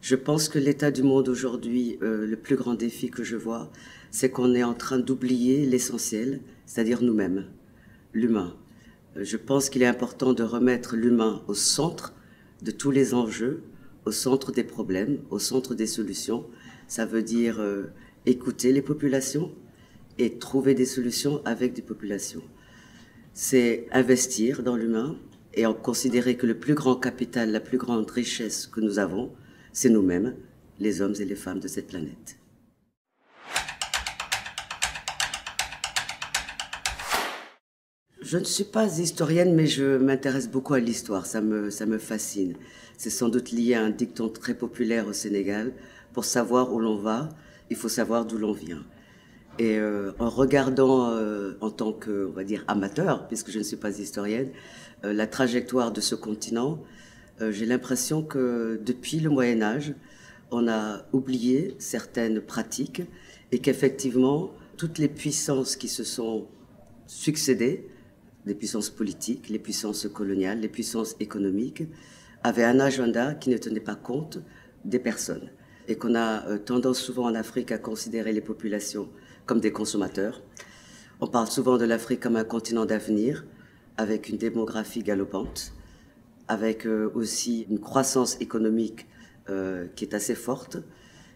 Je pense que l'état du monde aujourd'hui, le plus grand défi que je vois, c'est qu'on est en train d'oublier l'essentiel, c'est-à-dire nous-mêmes, l'humain. Je pense qu'il est important de remettre l'humain au centre de tous les enjeux, au centre des problèmes, au centre des solutions. Ça veut dire écouter les populations et trouver des solutions avec des populations. C'est investir dans l'humain et en considérer que le plus grand capital, la plus grande richesse que nous avons, c'est nous-mêmes, les hommes et les femmes de cette planète. Je ne suis pas historienne, mais je m'intéresse beaucoup à l'histoire. Ça me fascine. C'est sans doute lié à un dicton très populaire au Sénégal. Pour savoir où l'on va, il faut savoir d'où l'on vient. Et en regardant, en tant que, on va dire, amateur, puisque je ne suis pas historienne, la trajectoire de ce continent, j'ai l'impression que depuis le Moyen Âge, on a oublié certaines pratiques et qu'effectivement, toutes les puissances qui se sont succédées, les puissances politiques, les puissances coloniales, les puissances économiques, avaient un agenda qui ne tenait pas compte des personnes. Et qu'on a tendance souvent en Afrique à considérer les populations comme des consommateurs. On parle souvent de l'Afrique comme un continent d'avenir, avec une démographie galopante, avec aussi une croissance économique qui est assez forte.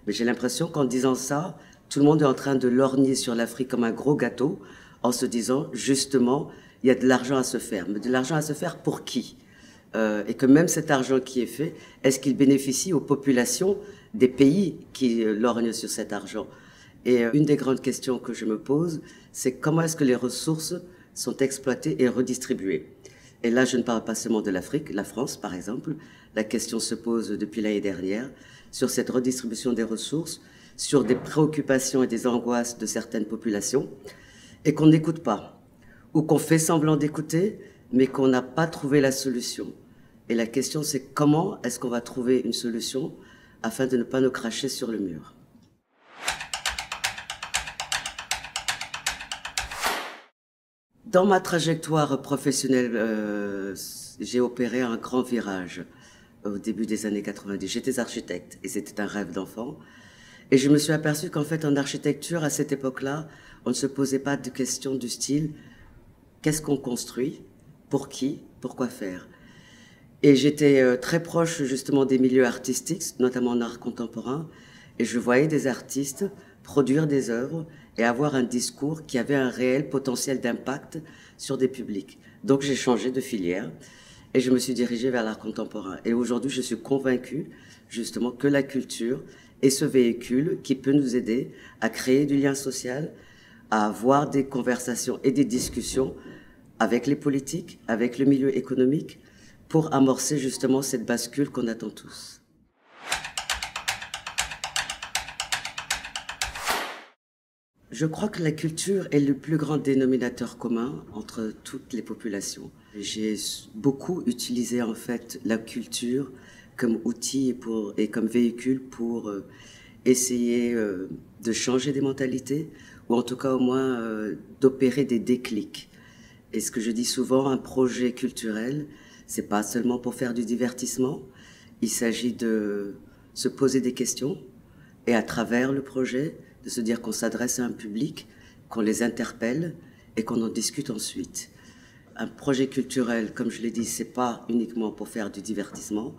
Mais j'ai l'impression qu'en disant ça, tout le monde est en train de lorgner sur l'Afrique comme un gros gâteau, en se disant, justement, il y a de l'argent à se faire. Mais de l'argent à se faire pour qui? Et que même cet argent qui est fait, est-ce qu'il bénéficie aux populations des pays qui lorgnent sur cet argent? Et une des grandes questions que je me pose, c'est comment est-ce que les ressources sont exploitées et redistribuées? Et là, je ne parle pas seulement de l'Afrique, la France par exemple. La question se pose depuis l'année dernière sur cette redistribution des ressources, sur des préoccupations et des angoisses de certaines populations, et qu'on n'écoute pas, ou qu'on fait semblant d'écouter, mais qu'on n'a pas trouvé la solution. Et la question, c'est comment est-ce qu'on va trouver une solution afin de ne pas nous cracher sur le mur. Dans ma trajectoire professionnelle, j'ai opéré un grand virage au début des années 90. J'étais architecte et c'était un rêve d'enfant. Et je me suis aperçue qu'en fait, en architecture, à cette époque-là, on ne se posait pas de questions du style « qu'est-ce qu'on construit? Pour qui? Pourquoi faire ?» Et j'étais très proche justement des milieux artistiques, notamment en art contemporain, et je voyais des artistes produire des œuvres et avoir un discours qui avait un réel potentiel d'impact sur des publics. Donc j'ai changé de filière et je me suis dirigée vers l'art contemporain. Et aujourd'hui, je suis convaincue justement que la culture est ce véhicule qui peut nous aider à créer du lien social, à avoir des conversations et des discussions avec les politiques, avec le milieu économique, pour amorcer justement cette bascule qu'on attend tous. Je crois que la culture est le plus grand dénominateur commun entre toutes les populations. J'ai beaucoup utilisé en fait la culture comme outil et comme véhicule pour essayer de changer des mentalités ou en tout cas au moins d'opérer des déclics. Et ce que je dis souvent, un projet culturel, c'est pas seulement pour faire du divertissement. Il s'agit de se poser des questions et à travers le projet, de se dire qu'on s'adresse à un public, qu'on les interpelle et qu'on en discute ensuite. Un projet culturel, comme je l'ai dit, c'est pas uniquement pour faire du divertissement,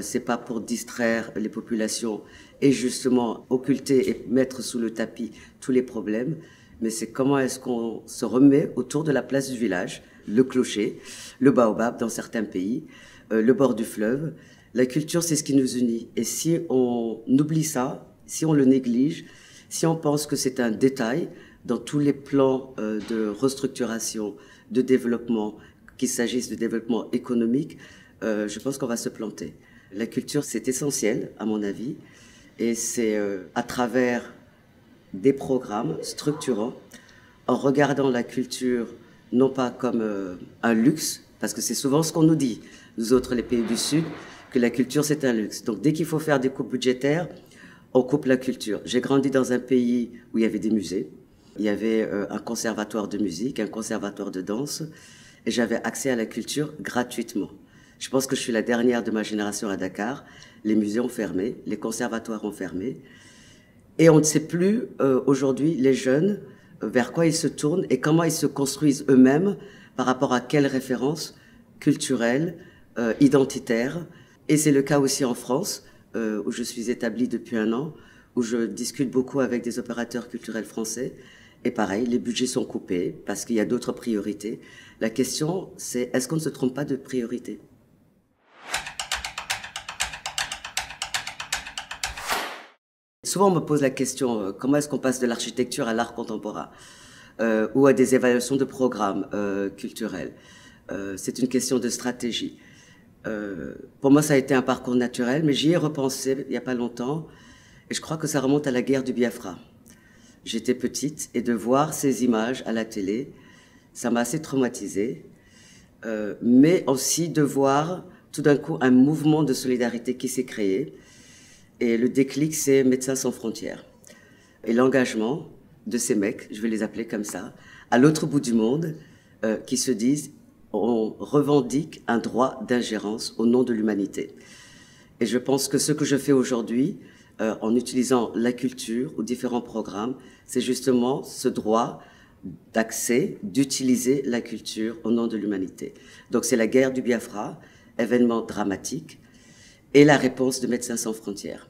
c'est pas pour distraire les populations et justement occulter et mettre sous le tapis tous les problèmes, mais c'est comment est-ce qu'on se remet autour de la place du village, le clocher, le baobab dans certains pays, le bord du fleuve. La culture, c'est ce qui nous unit. Et si on oublie ça, si on le néglige, si on pense que c'est un détail dans tous les plans de restructuration, de développement, qu'il s'agisse de développement économique, je pense qu'on va se planter. La culture, c'est essentiel, à mon avis, et c'est à travers des programmes structurants, en regardant la culture non pas comme un luxe, parce que c'est souvent ce qu'on nous dit, nous autres les pays du Sud, que la culture c'est un luxe. Donc dès qu'il faut faire des coupes budgétaires, on coupe la culture. J'ai grandi dans un pays où il y avait des musées, il y avait un conservatoire de musique, un conservatoire de danse, et j'avais accès à la culture gratuitement. Je pense que je suis la dernière de ma génération à Dakar, Les musées ont fermé, les conservatoires ont fermé. Et on ne sait plus aujourd'hui, les jeunes, vers quoi ils se tournent et comment ils se construisent eux-mêmes par rapport à quelles références culturelles, identitaires. Et c'est le cas aussi en France, où je suis établie depuis un an, où je discute beaucoup avec des opérateurs culturels français. Et pareil, les budgets sont coupés parce qu'il y a d'autres priorités. La question, c'est est-ce qu'on ne se trompe pas de priorité ? Souvent, on me pose la question, comment est-ce qu'on passe de l'architecture à l'art contemporain ou à des évaluations de programmes culturels. C'est une question de stratégie. Pour moi, ça a été un parcours naturel, mais j'y ai repensé il n'y a pas longtemps, et je crois que ça remonte à la guerre du Biafra. J'étais petite, et de voir ces images à la télé, ça m'a assez traumatisée, mais aussi de voir tout d'un coup un mouvement de solidarité qui s'est créé, et le déclic, c'est Médecins sans frontières. Et l'engagement de ces mecs, je vais les appeler comme ça, à l'autre bout du monde, qui se disent on revendique un droit d'ingérence au nom de l'humanité. Et je pense que ce que je fais aujourd'hui, en utilisant la culture ou différents programmes, c'est justement ce droit d'accès, d'utiliser la culture au nom de l'humanité. Donc c'est la guerre du Biafra, événement dramatique, et la réponse de Médecins sans frontières.